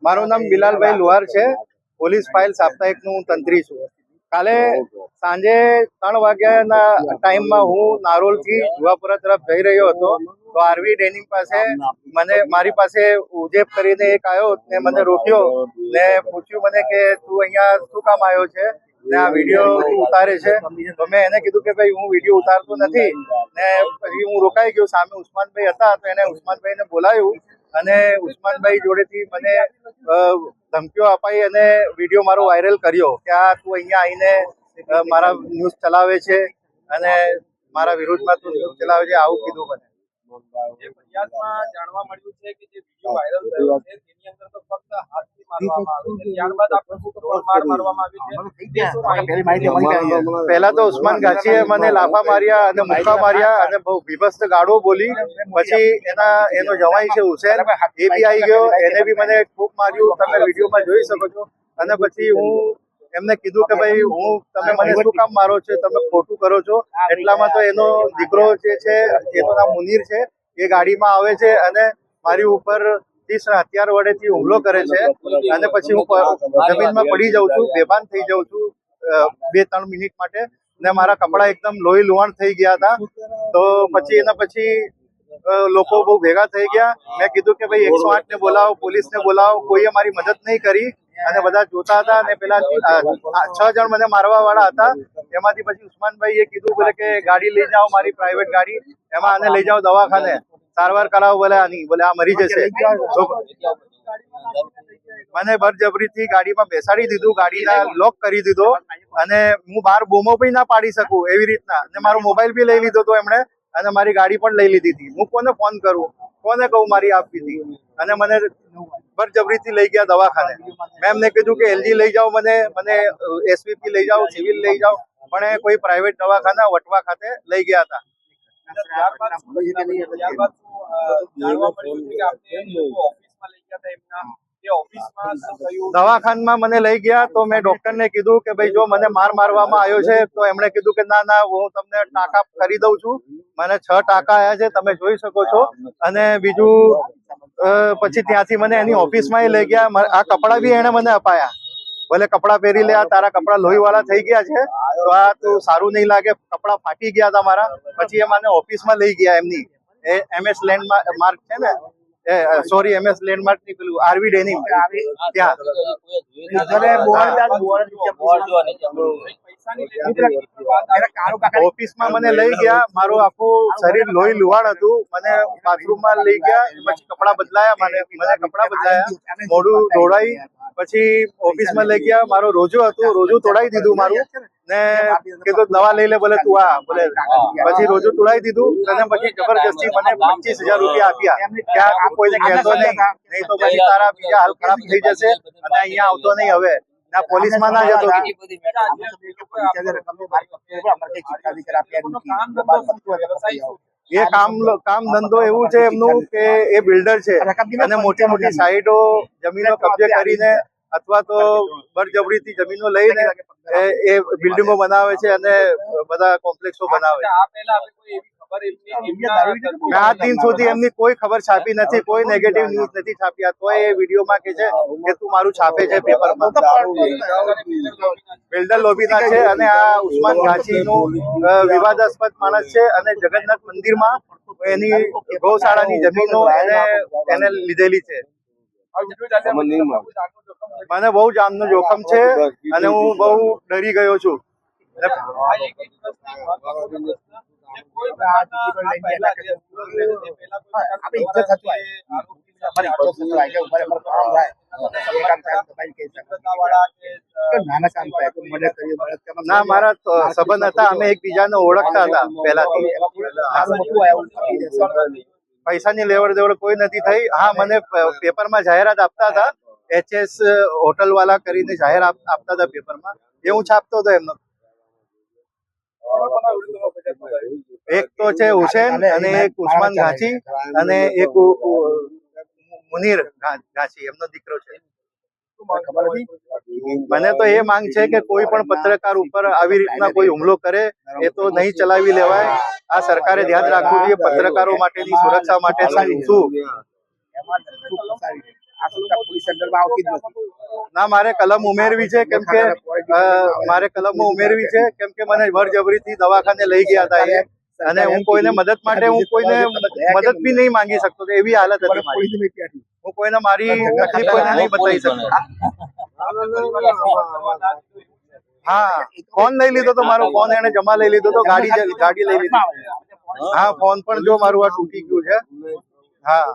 મારું નામ બિલાલભાઈ લુહાર છે. પોલીસ ફાઇલ સાપ્તાહિકનું હું તંત્રી છું. કાલે સાંજે 3 વાગ્યાના ટાઈમમાં હું નારોલથી જુહાપુરા તરફ જઈ રહ્યો હતો. તો આરવી ડેનિંગ પાસે મારી પાસે ઉજેબ કરીને એક આવ્યો ને મને રોક્યો ને પૂછ્યું મને કે તું અહીંયા શું કામ આવ્યો છે ને આ વિડીયો ઉતારે છે. તો મેં એને કીધું કે ભાઈ હું વિડીયો ઉતારતો નથી. ને પછી હું રોકાઈ ગયો. સામે ઉસ્માનભાઈ હતા તો એને ઉસ્માનભાઈને બોલાવ્યું અને ઉસ્માનભાઈ જોડેથી મને ધમકીઓ અપાઈ અને વિડીયો મારો વાયરલ કર્યો કે આ તું અહીંયા આવીને મારા ન્યૂઝ ચલાવે છે અને મારા વિરુદ્ધમાં તું ન્યૂઝ ચલાવે છે આવું કીધું મને. જાણવા મળ્યું છે કે જે વિડીયો વાયરલ થયો છે તેની અંદર તો ફક્ત હાથથી મારવામાં આવે છે. ત્યારબાદ આપણે મારવામાં આવી છે. પહેલા તો ઉસ્માન ગાચીએ મને લાફા માર્યા અને મુક્કા માર્યા અને બહુ બીભત્સ ગાળો બોલી. પછી એનો જવાઈ છે હુસેન, એ બી આવી ગયો, એને બી મને ખૂબ માર્યું. તમે વિડીયોમાં જોઈ શકો છો. અને પછી હું એમને કીધું કે ભાઈ તમે મને શું કામ મારો છો, તમે ખોટું કરો છો. એટલામાં તો એનો દીકરો જે છે એનું નામ મુનીર છે, એ ગાડીમાં આવે છે અને મારી ઉપર હથિયાર વડેથી હુમલો કરે છે. અને પછી હું જમીનમાં પડી જાઉં છું, બેભાન થઈ જાઉં છું 2-3 મિનિટ માટે. ને મારા કપડા એકદમ લોહી લુહાણ થઈ ગયા હતા. તો પછી એના પછી લોકો બહુ ભેગા થઈ ગયા. મેં કીધું કે ભાઈ 108 ને બોલાવો, પોલીસને બોલાવો. કોઈએ મારી મદદ નહીં કરી અને બધા જોતા હતા. અને પેલા 6 જણ મને મારવા વાળા હતા. એમાંથી પછી ઉસ્માનભાઈએ કીધું બોલે કે ગાડી લઈ જાઓ, મારી પ્રાઇવેટ ગાડી, એમાં આને લઈ જાઓ દવાખાને, સારવાર કરાવો. બોલે આની બોલે આ મરી જશે. મને બળજબરીથી ગાડીમાં બેસાડી દીધું, ગાડીના લોક કરી દીધો અને હું બહાર બોમો પણ ના પાડી શકું એવી રીતના. અને મારો મોબાઈલ બી લઈ લીધો હતો એમણે અને મારી ગાડી પણ લઈ લીધી હતી. હું કોને ફોન કરું, કોને કહું મારી આપી હતી. અને મને બળજબરીથી લઈ ગયા દવાખાને. મેં એમને કીધું કે એલજી લઈ જાઓ, મને એસવીપી લઈ જાઓ, સિવિલ લઈ જાઓ, પણ એ કોઈ પ્રાઇવેટ દવાખાના વટવા ખાતે લઈ ગયા હતા. દવાખાનામાં મને લઈ ગયા તો મેં ડોક્ટરને કીધું કે ભાઈ જો મને મારવામાં આવ્યો છે. તો એમણે કીધું કે ના હું તમને ટાંકા કરી દઉં છું. મને 6 ટાંકા આવ્યા છે, તમે જોઈ શકો છો. અને બીજું પછી ત્યાંથી મને એની ઓફિસમાં લઈ ગયા. આ કપડા બી એને મને અપાયા, ભલે કપડા પહેરી લે, આ તારા કપડા લોહીવાળા થઈ ગયા છે તો આ તું સારું નહીં લાગે. કપડા ફાટી ગયા હતા મારા. પછી એ મને ઓફિસમાં લઈ ગયા એમની MS લેન્ડમાર્ક છે ને, સોરી MS લેન્ડમાર્ક ની પેલું આરવી ડેનિંગ ત્યાં ઓફિસમાં મને લઈ ગયા. મારું આખું શરીર લોહી લુહાણ હતું. મને બાથરૂમમાં લઈ ગયા. પછી કપડા બદલાયા, મને કપડા બદલાયા, મોઢું ધોળાઈ. પછી ઓફિસમાં લઈ ગયા. મારો રોજો હતું, રોજો તોડાઈ દીધું મારું. ને કીધું દવા લઈ લે, બોલે તું આ બોલે. પછી રોજો તોડાઈ દીધું અને પછી જબરજસ્તી મને 25,000 રૂપિયા આપ્યા. ત્યાં તું કોઈને કહેતો નહીં તો પછી તારા બીજા હાલ ખરાબ થઈ જશે અને અહીંયા આવતો નહીં હવે. ના પોલીસમાં ના જતો. એ કામ ધંધો એવું છે એમનું કે એ બિલ્ડર છે અને મોટી મોટી સાઇટો જમીનો કબજે કરીને અથવા તો બળજબરીથી જમીનો લઈને એ બિલ્ડિંગો બનાવે છે અને બધા કોમ્પ્લેક્સો બનાવે છે. મેં આજ દિન સુધી એમની કોઈ ખબર છાપી નથી, કોઈ નેગેટિવ ન્યૂઝ નથી છાપ્યા. તો એ વિડીયોમાં કે છે કે તું મારું છાપે છે પેપરમાં. બિલ્ડર લોબીના છે અને આ ઉસ્માન ગાચીનું વિવાદાસ્પદ માણસ છે અને જગન્નાથ મંદિરમાં એની ગૌશાળાની જમીનો એને લીધેલી છે. મને બહુ જાનનું જોખમ છે અને હું બહુ ડરી ગયો છું. ના, મારા સંબંધ હતા, અમે એકબીજાને ઓળખતા હતા પહેલાથી. પૈસાની લેવડ દેવડ કોઈ નથી થઈ. હા, મને પેપરમાં જાહેરાત આપતા હતા, HS હોટલ વાળા કરીને જાહેર આપતા હતા પેપરમાં, એ હું છાપતો હતો એમનો. એક તો છે હુસેન અને એક ઉસ્માન ગાચી અને એક મુનીર ગાચી, એમનો દીકરો છે. શું માંગ ખબર હોય? હતી મને તો એ માંગ છે કે કોઈ પણ પત્રકાર ઉપર આવી રીતના કોઈ હુમલો કરે એ તો નહીં ચલાવી લેવાય. આ સરકારે ધ્યાન રાખવું જોઈએ પત્રકારો માટેની સુરક્ષા માટે શું આ સત્તા પોલીસ અંડરમાં આવતી જ નથી. ના મારે કલમ ઉમેરવી છે કેમ કે મારે કલમો ઉમેરવી છે કેમ કે મને બળજબરીથી દવાખાને લઈ ગયા હતા એ અને હું કોઈને મદદ માટે હું કોઈને મદદ બી નહીં માંગી શકતો તો એવી હાલત હતી મારી. પોલીસ નહીં ત્યાંથી. હું કોઈને મારી તકલીફ કોઈને નહીં બતાવી શકતો. હા ફોન લઈ લીધો તો મારો ફોન એને જમા લઈ લીધો તો ગાડી લઈ લીધી. હા ફોન પણ જો મારું આ તૂટી ગયું છે. હા